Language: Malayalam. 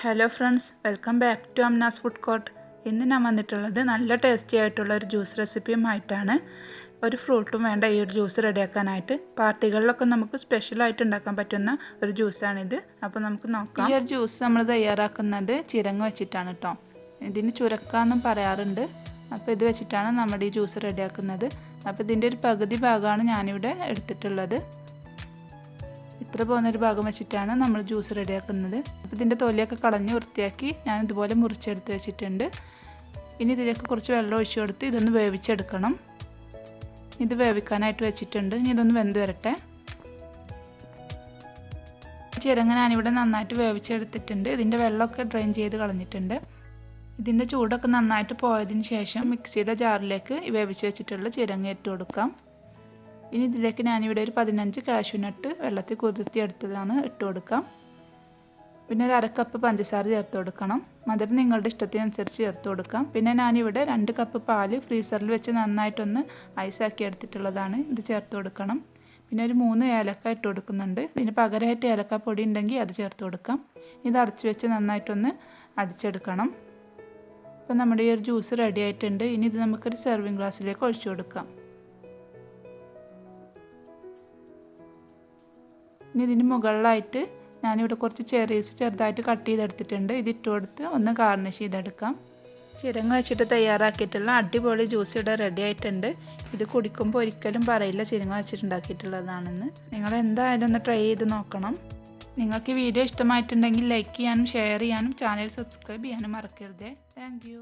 Hello friends, welcome back to Amna's food court. ഇന്ന് ഞാൻ വന്നിട്ടുള്ളത് നല്ല ടേസ്റ്റി ആയിട്ടുള്ള ഒരു ജ്യൂസ് റെസിപ്പിയുമായിട്ടാണ്. ഒരു ഫ്രൂട്ടും വേണ്ട ഈ ഒരു ജ്യൂസ് റെഡിയാക്കാനായിട്ട് പാർട്ടികളിലൊക്കെ നമുക്ക് സ്പെഷ്യലായിട്ട് ഉണ്ടാക്കാൻ പറ്റുന്ന ഒരു ജ്യൂസാണിത്. അപ്പോൾ നമുക്ക് നോക്കാം. ഈ ഒരു ജ്യൂസ് നമ്മൾ തയ്യാറാക്കുന്നത് ചിരങ്ങ വെച്ചിട്ടാണ് കേട്ടോ. ഇതിന് ചുരക്കാന്നും പറയാറുണ്ട്. അപ്പോൾ ഇത് വെച്ചിട്ടാണ് നമ്മുടെ ഈ ജ്യൂസ് റെഡിയാക്കുന്നത്. അപ്പോൾ ഇതിൻ്റെ ഒരു പകുതി ഭാഗമാണ് ഞാനിവിടെ എടുത്തിട്ടുള്ളത്. ഇത്ര പോകുന്നൊരു ഭാഗം വെച്ചിട്ടാണ് നമ്മൾ ജ്യൂസ് റെഡിയാക്കുന്നത്. അപ്പോൾ ഇതിൻ്റെ തൊലിയൊക്കെ കളഞ്ഞ് വൃത്തിയാക്കി ഞാൻ ഇതുപോലെ മുറിച്ചെടുത്ത് വെച്ചിട്ടുണ്ട്. ഇനി ഇതിലേക്ക് കുറച്ച് വെള്ളം ഒഴിച്ചു കൊടുത്ത് ഇതൊന്ന് വേവിച്ചെടുക്കണം. ഇത് വേവിക്കാനായിട്ട് വെച്ചിട്ടുണ്ട്. ഇനി ഇതൊന്ന് വെന്ത് വരട്ടെ. ചിരങ്ങ ഞാനിവിടെ നന്നായിട്ട് വേവിച്ചെടുത്തിട്ടുണ്ട്. ഇതിൻ്റെ വെള്ളമൊക്കെ ഡ്രെയിൻ ചെയ്ത് കളഞ്ഞിട്ടുണ്ട്. ഇതിൻ്റെ ചൂടൊക്കെ നന്നായിട്ട് പോയതിന് ശേഷം മിക്സിയുടെ ജാറിലേക്ക് വേവിച്ച് വെച്ചിട്ടുള്ള ചിരങ്ങ ഇട്ട് കൊടുക്കാം. ഇനി ഇതിലേക്ക് ഞാനിവിടെ ഒരു 15 കാഷ്യൂ നട്ട് വെള്ളത്തിൽ കുതിർത്തി എടുത്തതാണ് ഇട്ട് കൊടുക്കാം. പിന്നെ ഒരു അരക്കപ്പ് പഞ്ചസാര ചേർത്ത് കൊടുക്കണം. മധുരം നിങ്ങളുടെ ഇഷ്ടത്തിനനുസരിച്ച് ചേർത്ത് കൊടുക്കാം. പിന്നെ ഞാനിവിടെ 2 കപ്പ് പാല് ഫ്രീസറിൽ വെച്ച് നന്നായിട്ടൊന്ന് ഐസാക്കി എടുത്തിട്ടുള്ളതാണ്. ഇത് ചേർത്ത് കൊടുക്കണം. പിന്നെ ഒരു 3 ഏലക്ക ഇട്ട് കൊടുക്കുന്നുണ്ട്. ഇതിന് പകരമായിട്ട് ഏലക്ക പൊടി ഉണ്ടെങ്കിൽ അത് ചേർത്ത് കൊടുക്കാം. ഇത് അടച്ചു വെച്ച് നന്നായിട്ടൊന്ന് അടിച്ചെടുക്കണം. അപ്പോൾ നമ്മുടെ ഈ ഒരു ജ്യൂസ് റെഡി ആയിട്ടുണ്ട്. ഇനി ഇത് നമുക്കൊരു സെർവിങ് ഗ്ലാസ്സിലേക്ക് ഒഴിച്ചു കൊടുക്കാം. ഇനി ഇതിന് മുകളിലായിട്ട് ഞാനിവിടെ കുറച്ച് ചെറീസ് ചെറുതായിട്ട് കട്ട് ചെയ്തെടുത്തിട്ടുണ്ട്. ഇതിട്ട് കൊടുത്ത് ഒന്ന് ഗാർണിഷ് ചെയ്തെടുക്കാം. ചിരങ്ങ വെച്ചിട്ട് തയ്യാറാക്കിയിട്ടുള്ള അടിപൊളി ജ്യൂസ് ഇവിടെ റെഡി ആയിട്ടുണ്ട്. ഇത് കുടിക്കുമ്പോൾ ഒരിക്കലും പറയില്ല ചിരങ്ങ വെച്ചിട്ടുണ്ടാക്കിയിട്ടുള്ളതാണെന്ന്. നിങ്ങൾ എന്തായാലും ഒന്ന് ട്രൈ ചെയ്ത് നോക്കണം. നിങ്ങൾക്ക് ഈ വീഡിയോ ഇഷ്ടമായിട്ടുണ്ടെങ്കിൽ ലൈക്ക് ചെയ്യാനും ഷെയർ ചെയ്യാനും ചാനൽ സബ്സ്ക്രൈബ് ചെയ്യാനും മറക്കരുത്. Thank you.